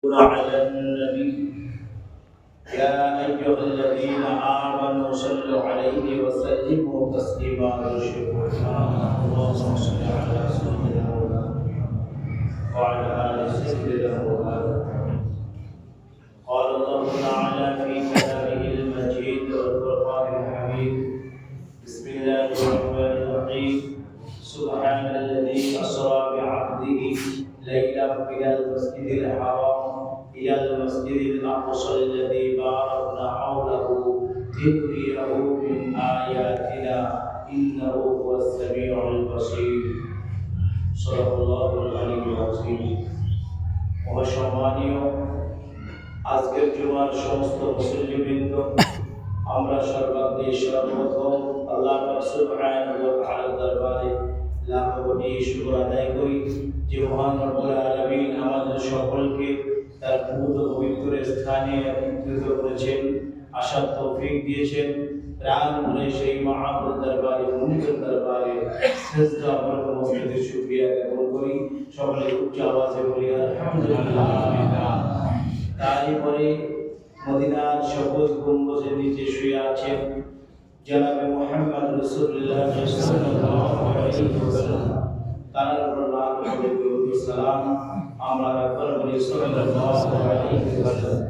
على النبي يا أيها الذين آمنوا صلوا عليه وسلموا تسليما اللهم صل على سيدنا مولانا وعلى آل سيدنا مولانا. قال الله تعالى في كلامه المجيد والفرقان الحميد. بسم الله الرحمن الرحيم. سبحان الذي أسرى بعبده ليلا من المسجد الحرام إلى المسجد الأقصى الذي باركنا حوله لنريه من آياتنا إنه هو السميع البصير. صدق الله العلي العظيم. মহাসম্মানীয় আজকের জুমার সমস্ত মুসলিমবৃন্দ, আমরা সর্বাগ্রে সর্বপ্রথম আল্লাহ সুবহানাহু ওয়া তাআলার দরবারে লাখ কোটি শুকর আদায় করি যে মহান রব্বুল আলামিন আমাদের সকলকে তার পবিত্র স্থানে একত্রিত করেছেন, আসার তৌফিক দিয়েছেন। প্রাণ ভরে সেই মহাপুর দরবারে, মুনির দরবারে সিজদা করে মসজিদের শুকরিয়া জ্ঞাপন করি। সকলে উচ্চ আওয়াজে বলি আলহামদুলিল্লাহ। তারপরে মদিনার সবুজ গম্বুজের নিচে শুয়ে আছেন জনাবে মুহাম্মদ রাসূলুল্লাহ সাল্লাল্লাহু আলাইহি ওয়াসাল্লাম। তার উপর লাখ কোটি দরুদ সালাম আমরা রাখবার বলি সাল্লাল্লাহু আলাইহি ওয়াসাল্লাম।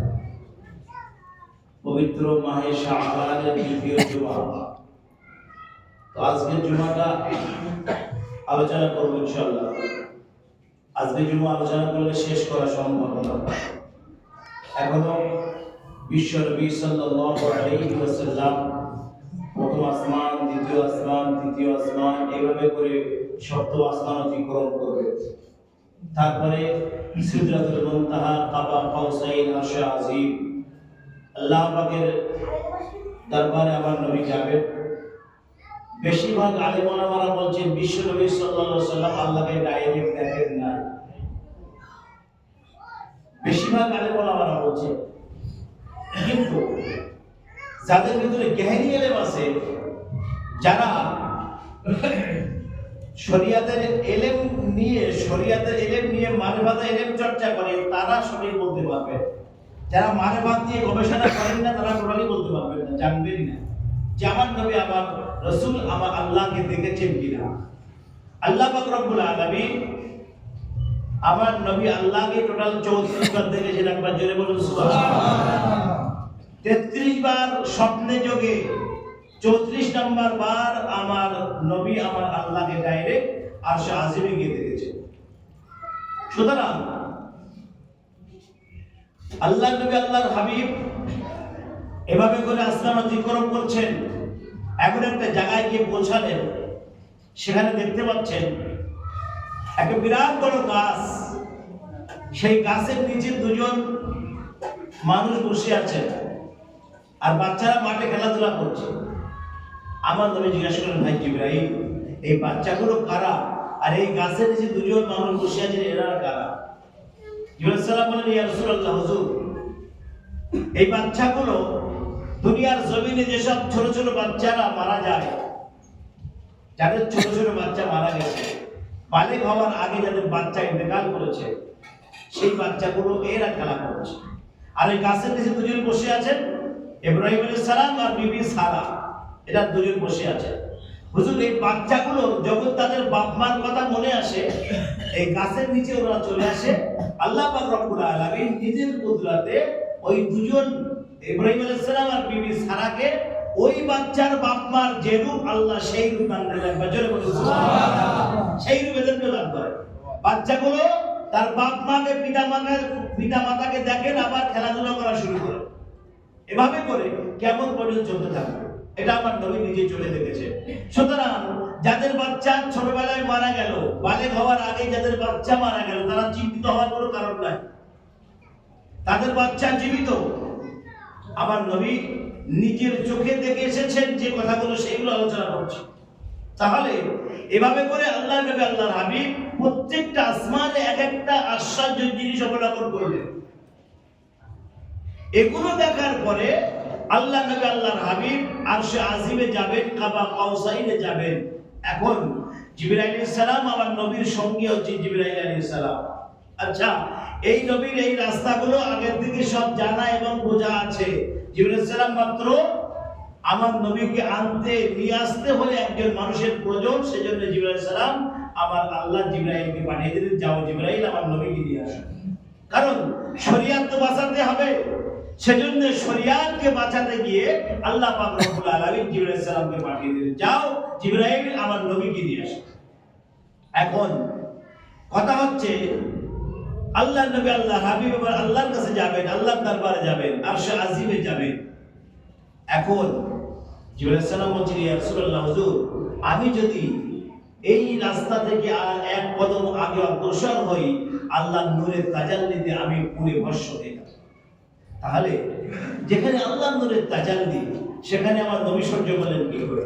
পবিত্র মাহে শাবানের দ্বিতীয় জুমা। তো আজকের জুমাটা আলোচনা করব ইনশাআল্লাহ। আজকে জুমা আলোচনা করলে শেষ করা সম্ভব না। এখনো বিশ্ব নবী সাল্লাল্লাহু আলাইহি ওয়াসাল্লাম প্রথম আসমান, দ্বিতীয় আসমান, তৃতীয় আসমান, এইভাবে করে সপ্তম আসমান অতিক্রম করবে। তারপরে সিদরাতুল মুনতাহা, কাবা কাউসাইন, আরশে আজিম, আল্লাহ পাকের দরবারে আমার নবী যাবেন। বেশিরভাগ আলেম ওলামারা বলছেন বিশ্ব নবী সাল্লাল্লাহু আলাইহি ওয়াসাল্লাম আল্লাহকে ডাইরেক্ট দেখেন না। বেশিরভাগ আলেম ওলামারা বলছেন, কিন্তু যাদের ভিতরে গেহেরি এলেম আছে, যারা শরিয়াতের এলেম নিয়ে মারিফাতের এলেম চর্চা করে, তারা সঠিক বলতে পারবে। যারা মারিফাত নিয়ে গবেষণা করেন না, তারা টোটালি বলতে পারবেন না, জানবেন না যে আমার নবী, আমার রাসূল, আমার আল্লাহকে দেখেছেন কিনা। আল্লাহ পাক রব্বুল আলামিন আমার নবী আল্লাহকে টোটাল 34 বার দেখেছেন। একবার জোরে বলুন সুবহানাল্লাহ। 33 বার স্বপ্নে যোগে, 34 নম্বর বার আমার নবী আমার আল্লাহকে ডাইরেক্ট আরশে আজিমে গিয়ে দেখেছেন। সুতরাং আল্লাহ নবী, আল্লাহর হাবিব এভাবে করে আসমান অতিক্রম করছেন। এমন একটা জায়গায় গিয়ে পৌঁছালেন, সেখানে দেখতে পাচ্ছেন একটা বিরাট বড় গাছ। সেই গাছের নিচে দুজন মানুষ বসে আছেন, আর বাচ্চারা মাঠে খেলাধুলা করছে। আমার নবী জিজ্ঞাসা করেন, ভাই জিবরাইল, এই বাচ্চাগুলো কারা? আর এই গাছের নিচে দুজন মানুষ বসে আছেন, এরা কারা? জিবরাইল সালাম বলেন, ইয়া রাসূলুল্লাহ, হুজুর, এই বাচ্চাগুলো দুনিয়ার জমিনে যেসব ছোট ছোট বাচ্চারা মারা যায়, যাদের ছোট ছোট বাচ্চা মারা গেছে, বালিগ হওয়ার আগে যাদের বাচ্চা ইন্তেকাল করেছে, সেই বাচ্চাগুলো এরা খেলা করছে। আর এই গাছের নিচে দুজন বসে আছেন, ইব্রাহিম আলাইহিস সালাম আর বিবি সারা, এরা দুজন বসে আছে। হুজুর, এই বাচ্চাগুলো যখন তাদের বাপ মার কথা মনে আসে, এই গাছের নিচে ওরা চলে আসে। আল্লাহ পাক রব্বুল আলামিন নিজের কুদরতে ওই দুজন ইব্রাহিম আলাইহিস সালাম আর বিবি সারাকে ওই বাচ্চার বাপ মার যে রূপ, আল্লাহ সেই রূপ দান করেন। বাজরে বলুন সুবহানাল্লাহ। সেই রূপে দান করে। বাচ্চাগুলো তার বাপ মাকে, পিতা মাতাকে দেখেন, আবার খেলাধুলা করা শুরু করে। এভাবে করে কেমন পর্যন্ত চলতে থাকবে, এটা আমার নবী নিজে চলে দেখেছে। সুতরাং যাদের বাচ্চা ছোটবেলায় মারা গেল, বালেগ হওয়ার আগে যাদের বাচ্চা মারা গেল, তারা চিন্তিত হওয়ার কোনো কারণ নাই। তাদের বাচ্চা জীবিত। আমার নবী নিজের চোখে দেখে এসেছেন যে কথাগুলো, সেইগুলো আলোচনা করছে। তাহলে এভাবে করে আল্লাহ নবী, আল্লাহর হাবিব প্রত্যেকটা আসমানে এক একটা আশ্চর্য জিনিস অবলোকন করলেন। এগুলো দেখার পরে আল্লাহ নবী, আল্লাহর হাবিব আরশে আজিমে যাবেন, কাবা কাউসাইনে যাবেন। এখন জিবরাইল আলাইহিস সালাম আমার নবীর সঙ্গী হচ্ছে জিবরাইল আলাইহিস সালাম। আচ্ছা, এই নবীর এই রাস্তাগুলো আগের থেকে সব জানা এবং বোঝা আছে। জিবরাইল আলাইহিস সালাম মাত্র আমার নবীকে আনতে নিয়ে আসতে হলে একজন মানুষের প্রয়োজন, সেজন্য জিবরাইল আলাইহিস সালাম আমার আল্লাহ জিবরাইলকে পাঠিয়ে দিলেন, যাও জিবরাইল আমার নবীকে নিয়ে আসো। কারণ শরিয়াত তো বাঁচাতে হবে, সেজন্য শরিয়াতকে বাঁচাতে গিয়ে আল্লাহ পাক রব্বুল আলামিন জিবরাইল আলাইহিস সালামকে পাঠিয়ে দিলেন, যাও জিবরাইল আমার নবীকে নিয়ে আসো। এখন কথা হচ্ছে আল্লাহ নবী আল্লাহ হাবিব এবার আল্লাহর কাছে যাবেন, আল্লাহর দরবারে যাবেন, আরশে আজিমে যাবেন। এখন জিবরাইল আলাইহিস সালাম বলছেন, ইয়া রাসূলুল্লাহ হুজুর, আমি যদি এই রাস্তা থেকে আর এক কদম আগে অগ্রসর হই, আল্লাহর নূরের তাজাল্লিতে আমি পুরে ভস্ম হয়ে যাব। তাহলে যেখানে আল্লাহর নূরের তাজাল্লি, সেখানে আমার নবী সহ্য বলেন কি করে?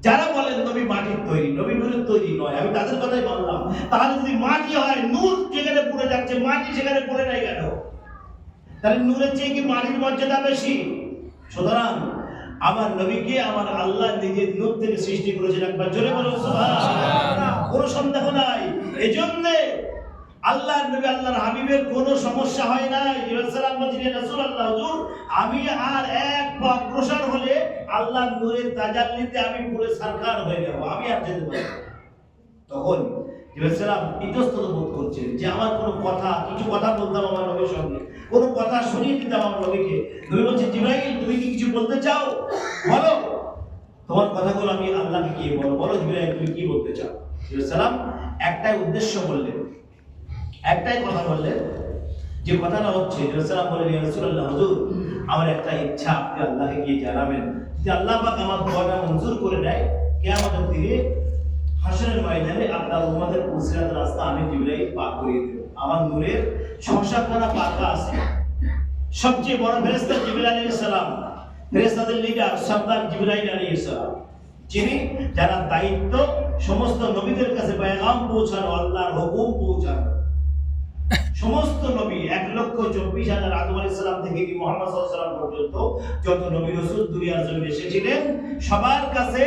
যারা বলেন নবী মাটির তৈরি, নবী নূরের তৈরি নয়, আমি তাদের কথাই বললাম। তাহলে যদি মাটি হয়, নূর যেখানে পুড়ে যাচ্ছে, মাটি সেখানে পুড়ে নাই কেন? তাহলে নূরের চেয়ে কি মাটির মর্যাদা বেশি? সুতরাং আমার নবীকে আমার আল্লাহ নিজের নূর থেকে সৃষ্টি করেছেন। একবার জোরে বলুন সুবহানাল্লাহ। কোনো সন্দেহ নাই। এজন্য আল্লাহর নবী আল্লাহর হাবিবের কোনো সমস্যা হয় না। জিবরাইল সালাম বলছেন, ইয়া রাসূলুল্লাহ হুজুর, আমি আর এক পা অগ্রসর হলে আল্লাহর নূরের তাজাল্লিতে আমি পুরো সরকার হয়ে যাব, আমি আর যেতে পারবো না। তখন জিবরাইল সালাম ইতস্তত বোধ করছেন যে আমার কোনো কথা, কিছু কথা বলতাম আমার নবীর সঙ্গে, কোনো কথা শুনিয়ে দিতাম আমার নবীকে। নবী বলছেন, জিবরাইল তুমি কি কিছু বলতে চাও? বলো, তোমার কথাগুলো আমি আল্লাহকে গিয়ে বলো। বলো জিবরাইল তুমি কি বলতে চাও? জিবরাইল সালাম একটাই উদ্দেশ্য বললেন, একটাই কথা বললেন, যে কথাটা হচ্ছে জিবরাইল সালাম বললেন, ইয়া রাসূলুল্লাহ হুজুর, আমার একটা ইচ্ছা আপনি আল্লাহকে গিয়ে জানাবেন। যদি আল্লাহ পাক আমার দোয়াটা মঞ্জুর করে দেয়, কিয়ামতের দিনে হাসরের ময়দানে আপনার উম্মতের পুরসিরাতের রাস্তা আমি জিবরাইল পার করিয়ে দেব। আমার নূরের ৬-৭খানা পাকা আছে। সবচেয়ে বড় ফেরেশতা জিবরাইল আলাইহিস সালাম, ফেরেশতাদের লিডার সরদার জিবরাইল আলাইহিস সালাম, যিনি যারা দায়িত্ব সমস্ত নবীদের কাছে পেগাম পৌঁছানো, আল্লাহর হুকুম পৌঁছানো। সমস্ত নবী ১,২৪,০০০ আদম আলাইহিস সালাম থেকে কি মুহাম্মদ সাল্লাল্লাহু আলাইহি ওয়াসাল্লাম পর্যন্ত যত নবী রাসূল দুনিয়ার জমিনে এসেছিলেন, সবার কাছে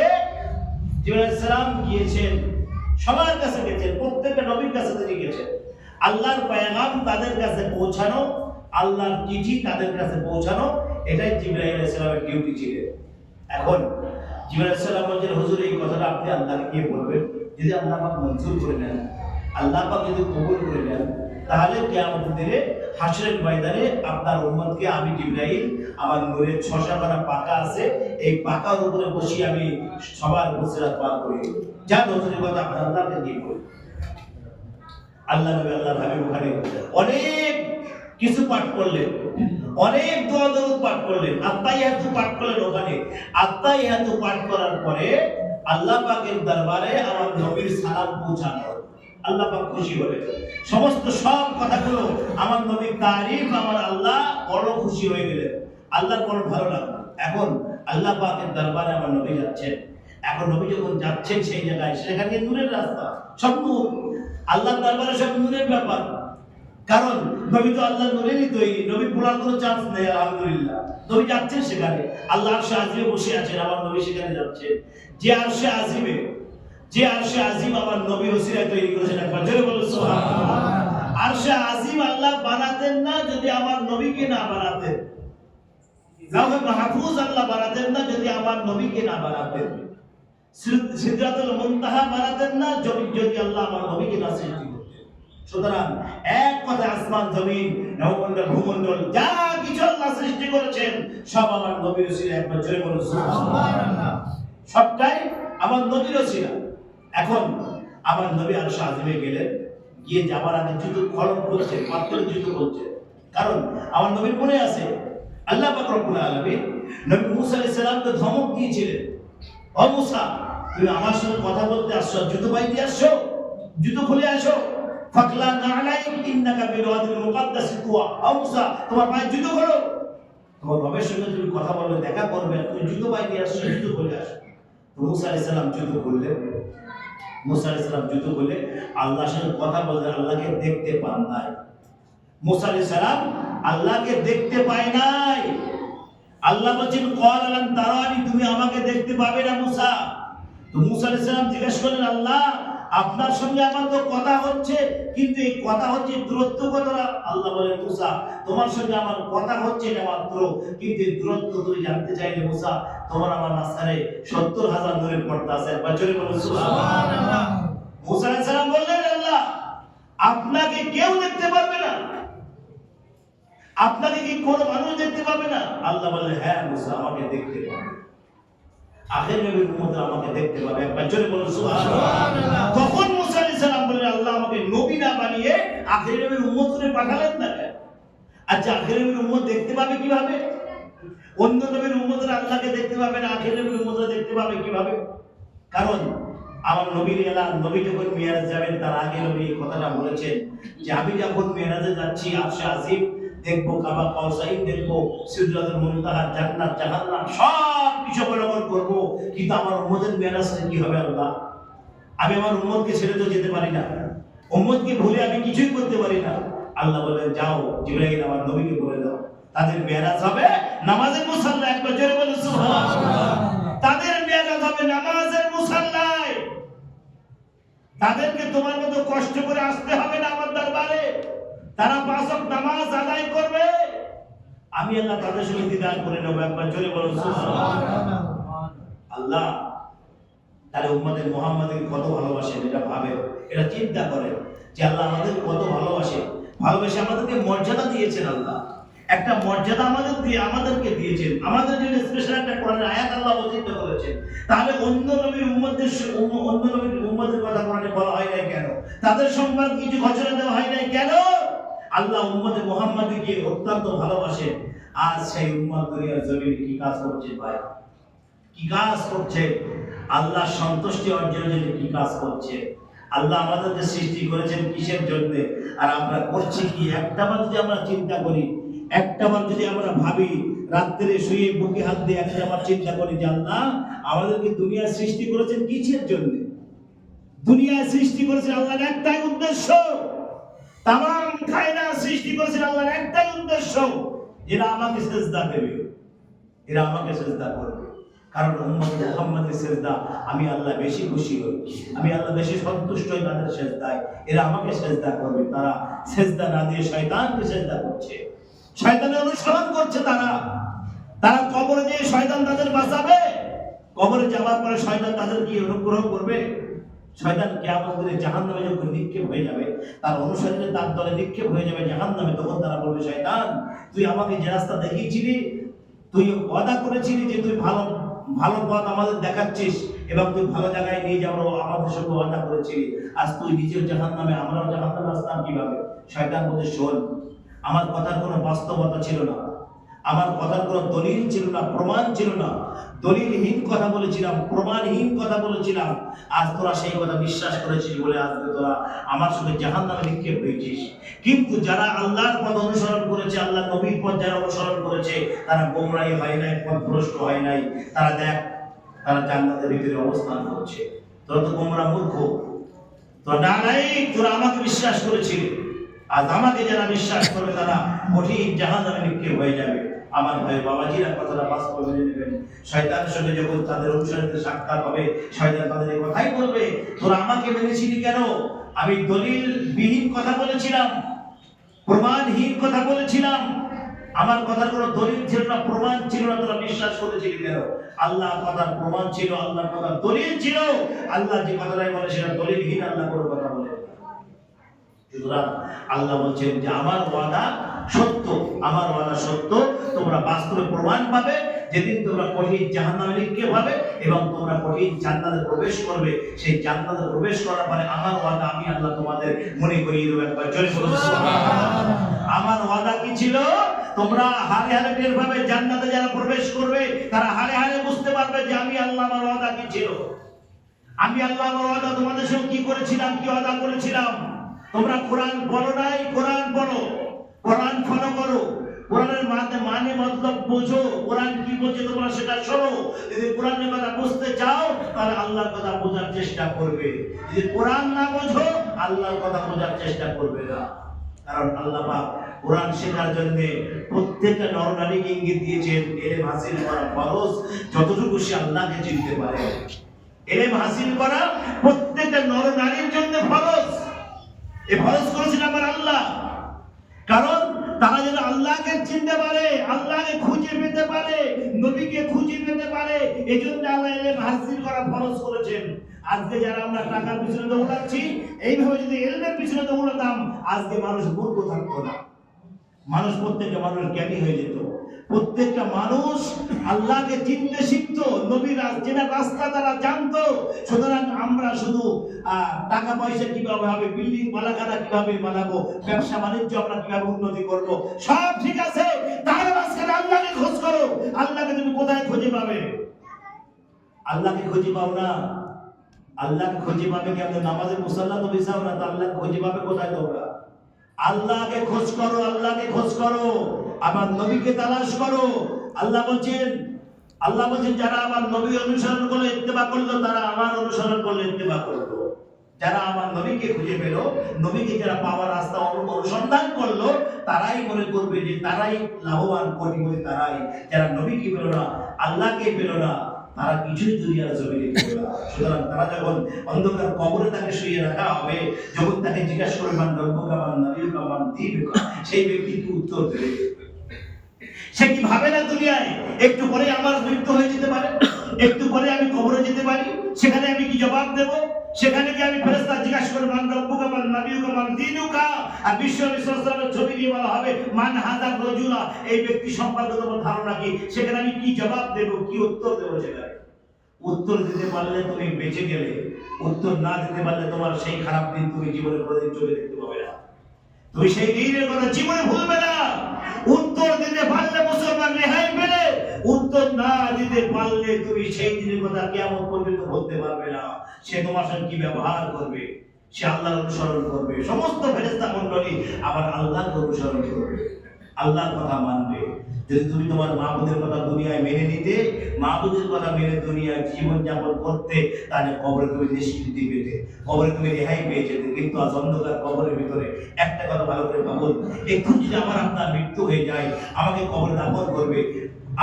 জিবরাইল আলাইহিস সালাম গিয়েছেন, সবার কাছে গেছেন, প্রত্যেকটা নবীর কাছে তিনি গেছেন। আল্লাহর পেগাম তাদের কাছে পৌঁছানো, আল্লাহর চিঠি তাদের কাছে পৌঁছানো, এটাই জিবরাইল আলাইহিস সালামের ডিউটি ছিল। এখন জিবরাইল আলাইহিস সালাম বলেন, হুজুর এই কথাটা আপনি আল্লাহকে গিয়ে বলবেন, যদি আল্লাহ পাক মঞ্জুর করে নেন, আল্লাহ পাক যদি কবুল করে নেন, তাহলে কিয়ামতের দিনে হাসরের ময়দানে আপনার উম্মতকে আমি জিবরাইল আমার নূরের ৬-৭খানা পাকা আছে, এই পাকার উপরে বসে আমি সবার পুরসিরাত পার করি। যা নজরের কথা আপনার আল্লাহকে দিয়ে বলি। আল্লাহ নবী আল্লাহর হাবিব ওখানে অনেক কিছু পাঠ করলেন, অনেক দোয়া দরুদ পাঠ করলেন, আত্তাহিয়াতু পাঠ করলেন। ওখানে আত্তাহিয়াতু পাঠ করার পরে আল্লাহ পাকের দরবারে আমার নবীর সালাম পৌঁছানো, আল্লাহ পাক খুশি হলেন। সমস্ত সব কথাগুলো আমার নবীর তারিফ আমার আল্লাহ বড় খুশি হয়ে গেলেন, আল্লাহর বড় ভালো লাগলো। এখন আল্লাহ পাকের দরবারে আমার নবী যাচ্ছেন। এখন নবী যখন যাচ্ছেন সেই জায়গায়, সেখানে নূরের রাস্তা, সব নূর, আল্লাহর দরবারে সব নূরের ব্যাপার। কারণ নবী তো আল্লাহর নূরেরই তৈরি, নবী ভোলার কোনো চান্স নেই। আলহামদুলিল্লাহ নবী যাচ্ছেন সেখানে, আল্লাহ আরশে আজিমে বসে আছেন, আমার নবী সেখানে যাচ্ছেন। যে আরশে আজিমে, যে আরশে আজিম আমার নবীর ওসিলায় তৈরি করেছেন। একবার জোরে বলুন সুবহানাল্লাহ। আরশে আজিম আল্লাহ বানাতেন না যদি আমার নবীকে না বানাতেন। লাউহে মাহফুজ আল্লাহ বানাতেন না যদি আমার নবীকে না বানাতেন। সিদরাতুল মুনতাহা বানাতেন না যদি আল্লাহ আমার নবীকে না সৃষ্টি করতেন। সুতরাং এক কথা, আসমান জমিন নবমণ্ডল ভূমণ্ডল যা কিছু আল্লাহ সৃষ্টি করেছেন সব আমার নবীর ওসিলায়। একবার জোরে বলুন সুবহানাল্লাহ। সবটাই আমার নবীর ওসিলা। এখন আমার নবী আরশে আজিমে গেলেন, গিয়ে যাবার আগে জুতো খড়ম করছে, পাথর জুতো করছে। কারণ আমার নবীর মনে আছে আল্লাহ পাক রব্বুল আলামিন নবী মুসা আলাইহিস সালামকে ধমক দিয়েছিলেন, ও মুসা তুমি আমার সঙ্গে কথা বলতে আসছো, জুতো পাই দিয়ে আসছো, জুতো খুলে আসো। ফাকলা নালাইক ইন্নাকা বিওয়াদিল মুকাদ্দাস তুয়া, ও মুসা তোমার পায়ে জুতো খোলো, তোমার রবের সঙ্গে তুমি কথা বলবে, দেখা করবে, তুমি জুতো পাই দিয়ে আসছো, জুতো খুলে আসো। মুসা আলাইহিস সালাম জুতো খুললেন। মুসা আলাইহিস সালাম জুতো খুলে আল্লাহর সঙ্গে কথা বলতে, আল্লাহকে দেখতে পান নাই। মুসা আলাইহিস সালাম আল্লাহকে দেখতে পায় নাই। আল্লাহ বলেন ক্বাল লান তারানি, তুমি আমাকে দেখতে পাবে না মুসা। তো মুসা আলাইহিস সালাম জিজ্ঞেস করলেন, আল্লাহ আপনার সঙ্গে আমার তো কথা হচ্ছে, কিন্তু এই কথা হচ্ছে দূরত্ব কতটা? আল্লাহ বলেন মুসা, তোমার সঙ্গে আমার কথা হচ্ছে না মাত্র, কিন্তু এই দূরত্ব তুমি জানতে চাইলে মুসা, তোমার আমার মাঝখানে 70,000 দূরের পর্দা আছে। একবার জোরে বলুন সুবহানাল্লাহ। মুসা আলাইহিস সালাম বললেন, আল্লাহ আপনাকে কেউ দেখতে পারবে না, আপনাকে কি কোনো মানুষ দেখতে পাবে না? আল্লাহ বললেন, হ্যাঁ মুসা, আমাকে দেখতে পাবে, আখের নবীর উম্মত আমাকে দেখতে পাবে। একবার জোরে বলুন সুবহানাল্লাহ। তখন মুসা আলাইহিস সালাম বললেন, আল্লাহ আমাকে নবী না বানিয়ে আখের নবীর উম্মতকে পাঠালেন না কেন? আচ্ছা, আখের নবীর উম্মত দেখতে পাবে কিভাবে? অন্য নবীর উম্মতরা আল্লাহকে দেখতে পাবে না, আখের নবীর উম্মতরা দেখতে পাবে কিভাবে? কারণ আমার নবীর এলান, নবী যখন মিরাজ যাবেন তার আগে নবী এই কথাটা বলেছেন যে আমি যখন মিরাজে যাচ্ছি আরশে আজিম দেখবো, কাবা কাউসাইন দেখবো, সিদরাতুল মুনতাহা, জান্নাত, জাহান্নাম সব কিছু অবলোকন করব, কিন্তু আমার উম্মতের মিরাজটা কি হবে আল্লাহ? আমি আমার উম্মতকে ছেড়ে তো যেতে পারি না, উম্মতকে ভুলে আমি কিছুই করতে পারি না। আল্লাহ বলেন, যাও জিবরাইল আমার নবীকে বলে দাও তাদের মিরাজ হবে নামাজের মুসাল্লা। একবার জোরে বলুন সুবহানাল্লাহ। তাদের মিরাজ হবে নামাজের মুসাল্লায়, তাদেরকে তোমার মতো কষ্ট করে আসতে হবে না আমার দরবারে, তারা 5 ওয়াক্ত নামাজ আদায় করবে, আমি আল্লাহ তাদের সঙ্গে দিদার করে নেব। একবার জোরে বলুন সুবহানাল্লাহ। আল্লাহ তাহলে উম্মতে মুহাম্মাদকে কত ভালোবাসেন, এটা ভাবেন, এটা চিন্তা করেন যে আল্লাহ আমাদের কত ভালোবাসে, ভালোবেসে আমাদেরকে মর্যাদা দিয়েছেন। আল্লাহ একটা মর্যাদা আমাদেরকে দিয়েছেন, আমাদের জন্য স্পেশাল একটা কোরআনের আয়াত আল্লাহ অবতীর্ণ করেছেন। তাহলে অন্য নবীর উম্মতের কথা কোরআনে বলা হয় নাই কেন? তাদের সম্পর্কে কিছু ঘোষণা দেওয়া হয় নাই কেন? আল্লাহ উম্মতে মুহাম্মাদকে অত্যন্ত ভালোবাসেন। আজ সেই উম্মত দুনিয়ার জমিনে কি কাজ করছে ভাই? কি কাজ করছে? আল্লাহ সন্তুষ্টি অর্জনের জন্য কি কাজ করছে? আল্লাহ আমাদেরকে সৃষ্টি করেছেন কিসের জন্য, আর আমরা করছি কি? একটাবার যদি আমরা চিন্তা করি, একটাবার যদি আমরা ভাবি, রাত্রে শুয়ে বুকে হাত দিয়ে একটাবার চিন্তা করি যে আল্লাহ আমাদেরকে দুনিয়া সৃষ্টি করেছেন কিসের জন্য? দুনিয়া সৃষ্টি করেছেন আল্লাহর একটাই উদ্দেশ্য, তামাম কায়নাত সৃষ্টি করেছেন আল্লাহর একটাই উদ্দেশ্য, এরা আমাকে সিজদা দেবে, এরা আমাকে সিজদা করবে। কারণ উম্মত মুহাম্মাদের সিজদা আমি আল্লাহ বেশি খুশি হই, আমি আল্লাহ বেশি সন্তুষ্ট হই তাদের সিজদায়, এরা আমাকে সিজদা করবে। তারা সিজদা না দিয়ে শয়তানকে সিজদা করছে, শয়তানের অনুসরণ করছে। তারা কবরে যে শয়তান তাদের বাঁচাবে, কবরে যাওয়ার পরে শয়তান তাদের কি অনুগ্রহ করবে? শয়তান কিয়ামত দিনে জাহান্নামে যখন নিক্ষেপ হয়ে যাবে, তার অনুসারীরা তার দলে নিক্ষেপ হয়ে যাবে জাহান্নামে, তখন তারা বলবে, শয়তান তুই আমাকে যে রাস্তা দেখিয়েছিলি, তুই ওয়াদা করেছিলি যে তুই ভালো ভালো পথ আমাদের দেখাচ্ছিস এবং তুই ভালো জায়গায় নিয়ে যাবো, আমাদের সঙ্গে ওয়াদা করেছিলি, আজ তুই নিজের জাহান্নামে, আমরাও জাহান্নামে আসতাম কিভাবে? শয়তান বলছে, শোন, আমার কথার কোনো বাস্তবতা ছিল না, আমার কথার কোনো দলিল ছিল না, প্রমাণ ছিল না, দলিলহীন কথা বলেছিলাম, প্রমাণহীন কথা বলেছিলাম, আজ তোরা সেই কথা বিশ্বাস করেছিস বলে আজকে তোরা আমার সঙ্গে জাহান্নামে নিক্ষেপ হয়েছিস। কিন্তু যারা আল্লাহর পথ অনুসরণ করেছে, আল্লাহ নবীর পথ যারা অনুসরণ করেছে, তারা গোমরাহী হয় নাই, পথভ্রষ্ট হয় নাই। তারা দেখ, তারা জান্নাতের ভিতরে অবস্থান করছে। তোরা তো গোমরা মূর্খ, তোরা নালায়েক, তোরা আমাকে বিশ্বাস করেছিলি, আজ আমাকে যারা বিশ্বাস করবে তারা কঠিন জাহান্নামে নিক্ষেপ হয়ে যাবে। আমার ভাই বাবাজিরা কথাটা বাস্তব মেনে নেবেন। শয়তানের সঙ্গে যখন তাদের অনুসারীদের সাক্ষাৎ হবে, শয়তান তাদের এই কথাই বলবে, তোরা আমাকে মেনেছিলি কেন? আমি দলিল বিহীন কথা বলেছিলাম, প্রমাণহীন কথা বলেছিলাম, আমার কথার কোনো দলিল ছিল না, প্রমাণ ছিল না, তোরা বিশ্বাস করেছিলি কেন? আল্লাহর কথার প্রমাণ ছিল, আল্লাহর কথার দলিল ছিল। আল্লাহ যে কথাটাই বলে সেটা দলিলহীন, আল্লাহ কোনো কথা বলে। সুতরাং আল্লাহ বলছেন যে আমার ওয়াদা সত্য, আমার ওয়াদা সত্য, তোমরা বাস্তবে প্রমাণ পাবে যেদিন তোমরা কঠিন জাহান্নামে নিক্ষেপ হবে এবং তোমরা কঠিন জান্নাতে প্রবেশ করবে। সেই জান্নাতে প্রবেশ করার পরে আমার ওয়াদা আমি আল্লাহ তোমাদের মনে করিয়ে দেব। একবার জোরে বলুন সুবহানাল্লাহ। আমার ওয়াদা কি ছিল? তোমরা হারে হারে টের পাবে, জান্নাতে যারা প্রবেশ করবে তারা হারে হারে বুঝতে পারবে যে আমি আল্লাহ আমার ওয়াদা কি ছিল, আমি আল্লাহ আমার ওয়াদা তোমাদের সঙ্গে কি করেছিলাম, কি ওয়াদা করেছিলাম। তোমরা কোরআন পড়ো নাই, কোরআন পড়ো, কোরআন ফলো করো, কোরআনের মানে মতলব বোঝো, কোরআন কি বলছে তোমরা সেটা শোনো। যদি কোরআনের কথা বুঝতে চাও তাহলে আল্লাহর কথা বোঝার চেষ্টা করবে, যদি কোরআন না বোঝো আল্লাহর কথা বোঝার চেষ্টা করবে না। কারণ আল্লাহ পাক কোরআন শেখার জন্য প্রত্যেকটা নরনারীকে ইঙ্গিত দিয়েছেন, এলেম হাসিল করা ফরজ, যতটুকু সে আল্লাহকে চিনতে পারে। ইলম হাসিল করা প্রত্যেকটা নর নারীর জন্য ফরজ। এই ফরজ করেছেন আমার আল্লাহ, কারণ তারা যেন আল্লাহকে চিনতে পারে, আল্লাহকে খুঁজে পেতে পারে, নবীকে খুঁজে পেতে পারে, এই জন্য আল্লাহ ইলম হাসিল করা ফরজ করেছেন। আজকে যারা আমরা টাকার পিছনে দৌড়াচ্ছি, এইভাবে যদি ইলমের পিছনে দৌড়াতাম, আজকে মানুষ মূর্খ থাকতো না, প্রত্যেকটা মানুষ জ্ঞানী হয়ে যেত, প্রত্যেকটা মানুষ আল্লাহকে চিনতে শিখতো, নবীর চেনা রাস্তা তারা জানতো। সুতরাং আমরা শুধু টাকা পয়সা কিভাবে হবে, বিল্ডিং বালাখানা কিভাবে বানাবো, ব্যবসা বাণিজ্য আমরা কিভাবে উন্নতি করব, সব ঠিক আছে, তার মাঝখানে আল্লাহকে খোঁজ করো। আল্লাহকে তুমি কোথায় খুঁজে পাবে? আল্লাহকে খুঁজে পাও না। আল্লাহকে খুঁজে পাবে কেমন? নামাজের মুসাল্লা তো বিছাও না, তো আল্লাহকে খুঁজে পাবে কোথায় তোমরা? আল্লাহকে খোঁজ করো, আল্লাহকে খোঁজ করো, আমার নবীকে তালাশ করো। আল্লাহ বলছেন যারা আমার নবী অনুসরণ করলো, ইত্তেবা করলো, তারা আমার অনুসরণ করলো, ইত্তেবা করলো। যারা আমার নবীকে খুঁজে পেল, নবীকে যারা পাওয়ার রাস্তা অনুসন্ধান করলো, তারাই মনে করবে যে তারাই লাভবান, কোটিপতি তারাই। যারা নবীকে পেল না, আল্লাহকে পেল না, তারা কিছুই দুনিয়ার জমিনে পেল না। সুতরাং তারা যখন অন্ধকার কবরে তাকে শুয়ে রাখা হবে, যখন তাকে জিজ্ঞাসা করবে মান রব্বুকা মান নবিয়ুকা মান দীনুকা, সেই ব্যক্তি কি উত্তর দেবে? সে কি ভাবে না দুনিয়ায় একটু পরে আমার মৃত্যু হয়ে যেতে পারে, একটু পরে আমি কবরে যেতে পারি, সেখানে আমি কি জবাব দেব? সেখানে কি আমি ফেরেশতা জিজ্ঞাসা করব মান রব্বুকা মান নবিয়ুকা মান দীনুকা, আর বিশ্ব বিশ্বস্তারের ছবি দিয়ে বলা হবে মান হাযা রাজুলা, এই ব্যক্তি সম্পর্কে তোমার ধারণা কি? সেখানে আমি কি জবাব দেব, কি উত্তর দেব? সেখানে উত্তর দিতে পারলে তুমি বেঁচে গেলে, উত্তর না দিতে পারলে তোমার সেই খারাপ দিন তুমি জীবনে কোনোদিন চলে দেখতে পাবে না, তুমি সেই দিনের কথা জীবনে ভুলবে না। উত্তর দিতে পারলে মুসলমান রেহাই পেলে, উত্তর না দিতে পারলে তুমি সেই দিনের কথা কিয়ামত পর্যন্ত বলতে পারবে না। সে তোমার সঙ্গে কি ব্যবহার করবে? সে আল্লাহর অনুসরণ করবে, সমস্ত ফেরেশতা মণ্ডলী আবার আল্লাহর অনুসরণ করবে, আল্লাহর কথা মানবে। যদি তুমি তোমার মাহবুদের কথা দুনিয়ায় মেনে নিতে, মাহবুদের কথা মেনে দুনিয়ায় জীবন যাপন করতে, তাহলে কবরে তুমি নিষ্কৃতি পেতে, কবরে তুমি রেহাই পেয়ে যেতে। কিন্তু আজ অন্ধকার কবরের ভিতরে একটা কথা ভালো করে ভাবুন, এখন যদি আমার আপনার মৃত্যু হয়ে যায়, আমাকে কবরে দাফন করবে,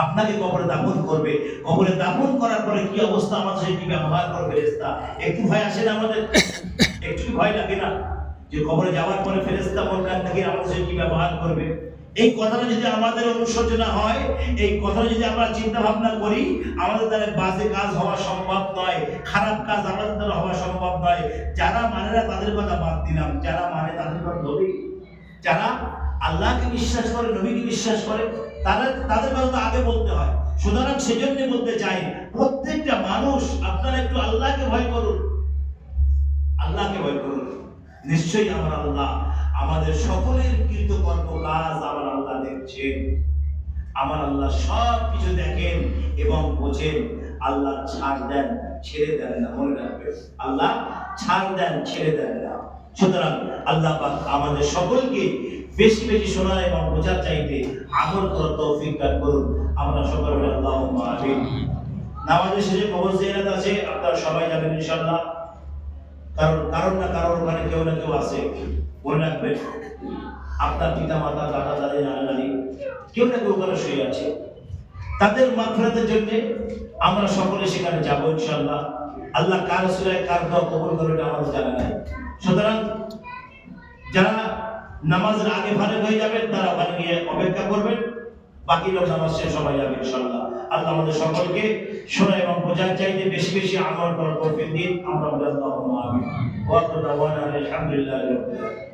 আপনাকে কবরে দাফন করবে, কবরে দাফন করার পরে কি অবস্থা, আমাদের সাথে কি ব্যবহার করবে ফেরেশতা? একটু ভয় আসে না আমাদের? একটু ভয় লাগে না যে কবরে যাওয়ার পরে ফেরেশতা মনকার থেকে আমাদের সাথে কি ব্যবহার করবে? এই কথাটা যদি আমাদের অনুশোচনা হয়, এই কথাটা যদি আমরা চিন্তা ভাবনা করি, আমাদের দ্বারা বাজে কাজ হওয়া সম্ভব নয়, খারাপ কাজ আমাদের দ্বারা হওয়া সম্ভব নয়। যারা মানে না তাদের কথা বাদ দিলাম, যারা মানে তাদের কথা ধরি, যারা আল্লাহকে বিশ্বাস করে, নবীকে বিশ্বাস করে, তাদের কথা তো আগে বলতে হয়। সুতরাং সেজন্য বলতে চাই, প্রত্যেকটা মানুষ আপনারা একটু আল্লাহকে ভয় করুন, আল্লাহকে ভয় করুন। নিশ্চয়ই আমার আল্লাহ আমাদের সকলের কৃতকর্ম কাজ আমার আল্লাহ দেখছেন, আমার আল্লাহ সব কিছু দেখেন এবং বোঝেন। আল্লাহ ছাড় দেন, ছেড়ে দেন না, মনে রাখবেন, আল্লাহ ছাড় দেন, ছেড়ে দেন না। সুতরাং আল্লাহ পাক আমাদের সকলকে বেশি বেশি শোনার এবং বোঝার চাইতে আমল করার তৌফিক দান করুন। আমরা সকলে বলি আল্লাহুম্মা আমিন। নামাজের শেষে কবর জিয়ারত আছে, আপনারা সবাই যাবেন ইনশাআল্লাহ। কারণ না কারণ ওখানে কেউ না কেউ আছে, মনে রাখবেন, আপনার পিতা মাতা, দাদা দাদি, নানা নানি, কেউ না কেউ ওখানে শুয়ে আছে। তাদের মাগফিরাতের জন্য আমরা সকলে সেখানে যাবো ইনশাআল্লাহ। আল্লাহ কার উসিলায় কার দোয়া কবুল করবে আমাদের জানা নাই। সুতরাং যারা নামাজের আগে ফারেক হয়ে যাবেন, তারা ওখানে গিয়ে অপেক্ষা করবেন, বাকি লোক নামাজ শেষ সবাই যাবে ইনশাআল্লাহ। আল্লাহ আমাদের সকলকে শোনা এবং বোঝার চাইতে বেশি বেশি আমল করার তৌফিক দিন। আমরা বলি আল্লাহুম্মা আমিন। ওয়া আখিরু দাওয়ানা আলহামদুলিল্লাহি রাব্বিল আলামিন।